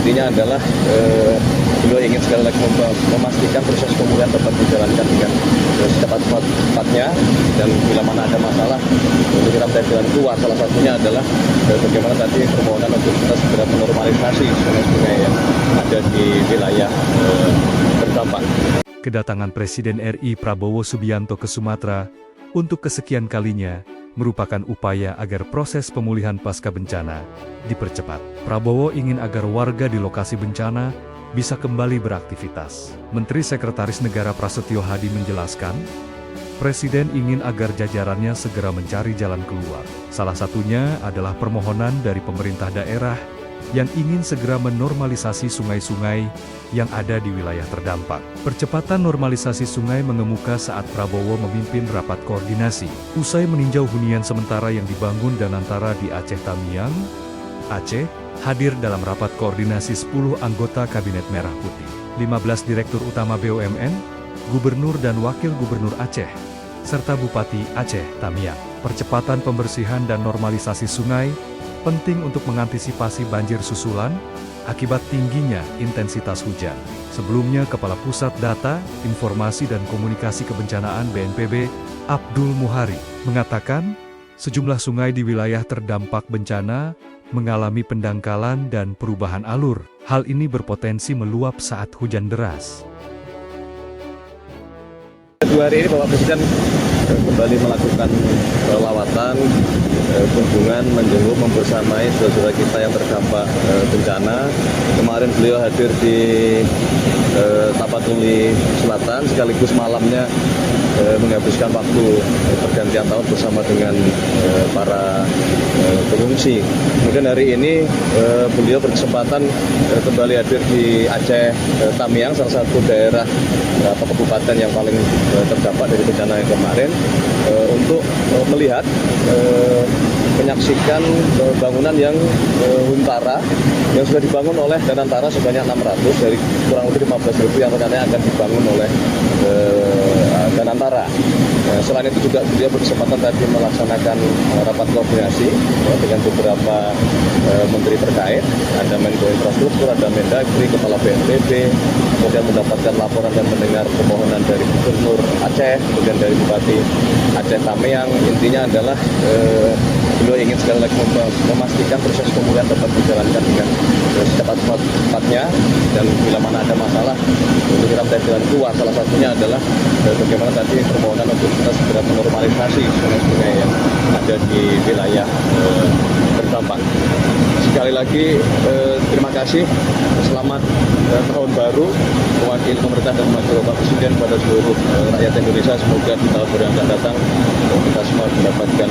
intinya adalah beliau ingin sekali lagi memastikan proses pemulihan dapat dijalankan dengan secepat-cepatnya, dan bila mana ada masalah untuk kita mencari jalan keluar. Salah satunya adalah bagaimana tadi permohonan untuk kita segera menormalisasi sungai-sungai yang ada di wilayah terdampak. Kedatangan Presiden RI Prabowo Subianto ke Sumatera untuk kesekian kalinya merupakan upaya agar proses pemulihan pasca bencana dipercepat. Prabowo ingin agar warga di lokasi bencana bisa kembali beraktivitas. Menteri Sekretaris Negara Prasetyo Hadi menjelaskan, Presiden ingin agar jajarannya segera mencari jalan keluar. Salah satunya adalah permohonan dari pemerintah daerah yang ingin segera menormalisasi sungai-sungai yang ada di wilayah terdampak. Percepatan normalisasi sungai mengemuka saat Prabowo memimpin rapat koordinasi. Usai meninjau hunian sementara yang dibangun Danantara di Aceh Tamiang, Aceh, hadir dalam rapat koordinasi 10 anggota Kabinet Merah Putih, 15 Direktur Utama BUMN, Gubernur dan Wakil Gubernur Aceh, serta Bupati Aceh Tamiang. Percepatan pembersihan dan normalisasi sungai penting untuk mengantisipasi banjir susulan akibat tingginya intensitas hujan. Sebelumnya, Kepala Pusat Data, Informasi dan Komunikasi Kebencanaan BNPB, Abdul Muhari, mengatakan, sejumlah sungai di wilayah terdampak bencana mengalami pendangkalan dan perubahan alur. Hal ini berpotensi meluap saat hujan deras. 2 hari ini Bapak Presiden kembali melakukan lawatan, kunjungan, menjenguk, membersamai saudara kita yang terdampak bencana. Kemarin beliau hadir di Tapatuli Selatan, sekaligus malamnya menghabiskan waktu pergantian tahun bersama dengan para pengungsi. Kemudian hari ini beliau berkesempatan kembali hadir di Aceh Tamiang, salah satu daerah atau kabupaten yang paling terdampak dari bencana yang kemarin, untuk melihat, menyaksikan bangunan yang huntara yang sudah dibangun oleh Danantara sebanyak 600 dari kurang lebih 15.000 yang rencananya akan dibangun oleh Danantara. Selain itu juga dia berkesempatan tadi melaksanakan rapat koordinasi dengan beberapa menteri terkait, ada Menko Infrastruktur, ada Mendagri, Kepala BNPB, kemudian mendapatkan laporan dan mendengar permohonan dari Gubernur Aceh, kemudian dari Bupati Aceh Tamiang. Intinya adalah beliau ingin sekali lagi memastikan proses pemulihan dapat dijalankan dengan secepat-cepatnya, dan bila mana ada masalah untuk kita mencari jalan keluar. Salah satunya adalah bagaimana tadi permohonan untuk kita segera menormalisasi sungai-sungai yang ada di wilayah terdampak. Sekali lagi terima kasih, selamat tahun baru mewakili pemerintah dan mewakili Bapak Presiden pada seluruh rakyat Indonesia. Semoga di tahun baru yang akan datang kita semua mendapatkan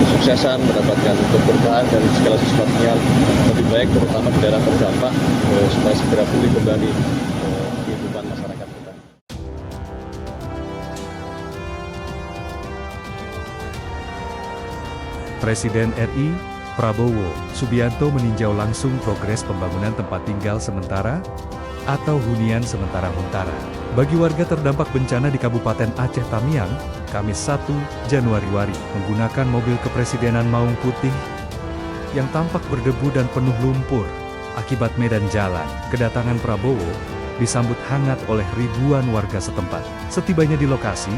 kesuksesan, mendapatkan keberkahan dan segala sesuatunya lebih baik, terutama di daerah terdampak, supaya segera pulih kembali kehidupan masyarakat kita. Presiden RI Prabowo Subianto meninjau langsung progres pembangunan tempat tinggal sementara atau hunian sementara huntara bagi warga terdampak bencana di Kabupaten Aceh Tamiang, Kamis 1 Januari menggunakan mobil kepresidenan maung putih yang tampak berdebu dan penuh lumpur akibat medan jalan. Kedatangan Prabowo disambut hangat oleh ribuan warga setempat. Setibanya di lokasi,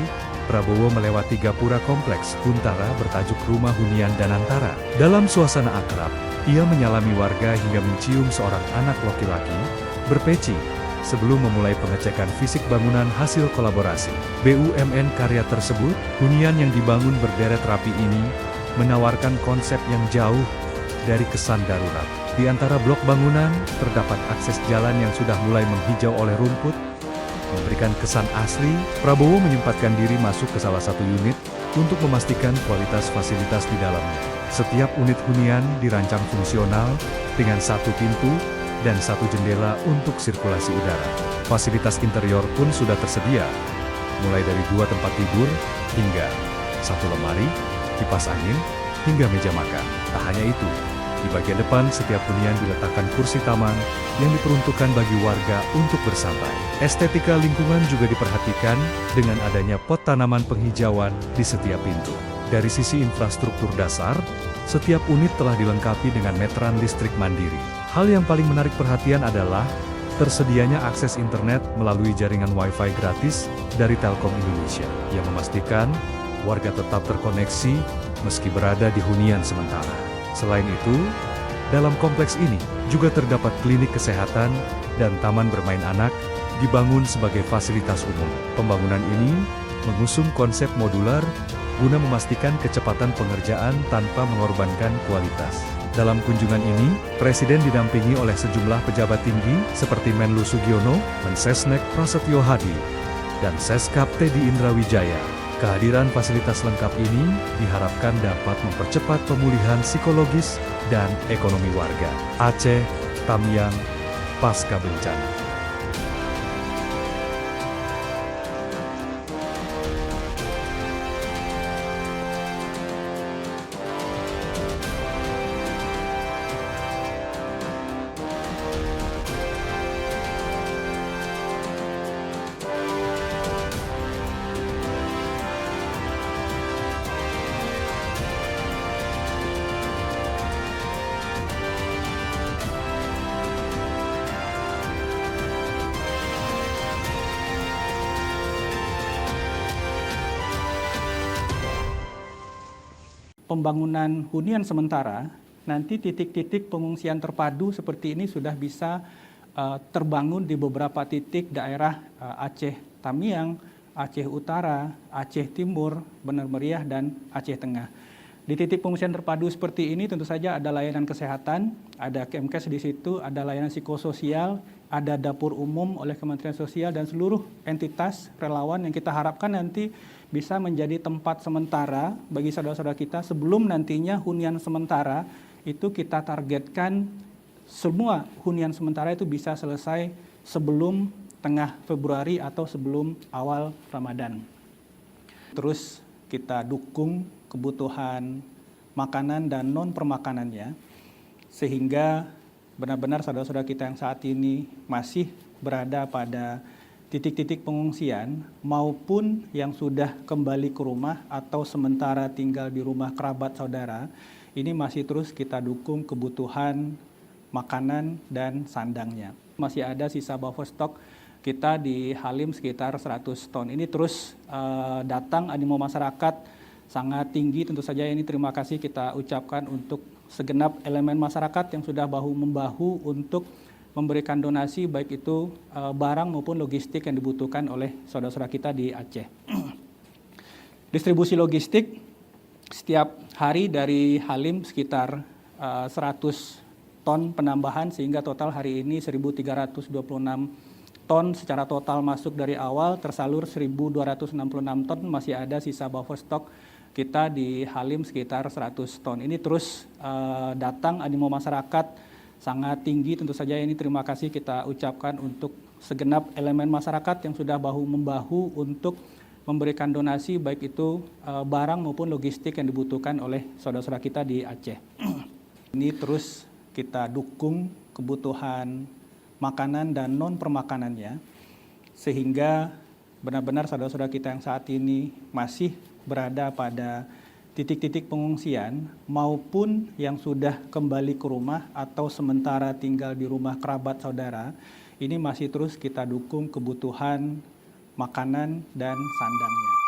Prabowo melewati gapura kompleks huntara bertajuk Rumah Hunian Danantara. Dalam suasana akrab, ia menyalami warga hingga mencium seorang anak laki-laki berpeci sebelum memulai pengecekan fisik bangunan hasil kolaborasi BUMN karya tersebut. Hunian yang dibangun berderet rapi ini menawarkan konsep yang jauh dari kesan darurat. Di antara blok bangunan, terdapat akses jalan yang sudah mulai menghijau oleh rumput, memberikan kesan asli. Prabowo menyempatkan diri masuk ke salah satu unit untuk memastikan kualitas fasilitas di dalamnya. Setiap unit hunian dirancang fungsional dengan satu pintu dan satu jendela untuk sirkulasi udara. Fasilitas interior pun sudah tersedia, mulai dari 2 tempat tidur hingga 1 lemari, kipas angin, hingga meja makan. Tak hanya itu, di bagian depan setiap hunian diletakkan kursi taman yang diperuntukkan bagi warga untuk bersantai. Estetika lingkungan juga diperhatikan dengan adanya pot tanaman penghijauan di setiap pintu. Dari sisi infrastruktur dasar, setiap unit telah dilengkapi dengan meteran listrik mandiri. Hal yang paling menarik perhatian adalah tersedianya akses internet melalui jaringan Wi-Fi gratis dari Telkom Indonesia yang memastikan warga tetap terkoneksi meski berada di hunian sementara. Selain itu, dalam kompleks ini juga terdapat klinik kesehatan dan taman bermain anak dibangun sebagai fasilitas umum. Pembangunan ini mengusung konsep modular guna memastikan kecepatan pengerjaan tanpa mengorbankan kualitas. Dalam kunjungan ini, Presiden didampingi oleh sejumlah pejabat tinggi seperti Menlu Sugiono, Mensesnek Prasetyo Hadi, dan Seskap Teddy Indrawijaya. Kehadiran fasilitas lengkap ini diharapkan dapat mempercepat pemulihan psikologis dan ekonomi warga Aceh, Tamiang, pasca bencana. Pembangunan hunian sementara, nanti titik-titik pengungsian terpadu seperti ini sudah bisa terbangun di beberapa titik daerah Aceh Tamiang, Aceh Utara, Aceh Timur, Benar Meriah, dan Aceh Tengah. Di titik pengungsian terpadu seperti ini tentu saja ada layanan kesehatan, ada Kemkes di situ, ada layanan psikososial, ada dapur umum oleh Kementerian Sosial dan seluruh entitas relawan yang kita harapkan nanti bisa menjadi tempat sementara bagi saudara-saudara kita sebelum nantinya hunian sementara itu kita targetkan semua hunian sementara itu bisa selesai sebelum tengah Februari atau sebelum awal Ramadan. Terus kita dukung kebutuhan makanan dan non-permakanannya sehingga benar-benar saudara-saudara kita yang saat ini masih berada pada titik-titik pengungsian maupun yang sudah kembali ke rumah atau sementara tinggal di rumah kerabat saudara, ini masih terus kita dukung kebutuhan makanan dan sandangnya. Masih ada sisa buffer stok kita di Halim sekitar 100 ton. Ini terus datang animo masyarakat sangat tinggi, tentu saja ini terima kasih kita ucapkan untuk segenap elemen masyarakat yang sudah bahu-membahu untuk memberikan donasi baik itu barang maupun logistik yang dibutuhkan oleh saudara-saudara kita di Aceh. Distribusi logistik setiap hari dari Halim sekitar 100 ton penambahan sehingga total hari ini 1.326 ton secara total masuk dari awal, tersalur 1.266 ton, masih ada sisa buffer stok kita di Halim sekitar 100 ton. Ini terus datang animo masyarakat sangat tinggi, tentu saja ini terima kasih kita ucapkan untuk segenap elemen masyarakat yang sudah bahu-membahu untuk memberikan donasi baik itu barang maupun logistik yang dibutuhkan oleh saudara-saudara kita di Aceh. Ini terus kita dukung kebutuhan makanan dan non-permakanannya sehingga benar-benar saudara-saudara kita yang saat ini masih berada pada titik-titik pengungsian maupun yang sudah kembali ke rumah atau sementara tinggal di rumah kerabat saudara, ini masih terus kita dukung kebutuhan makanan dan sandangnya.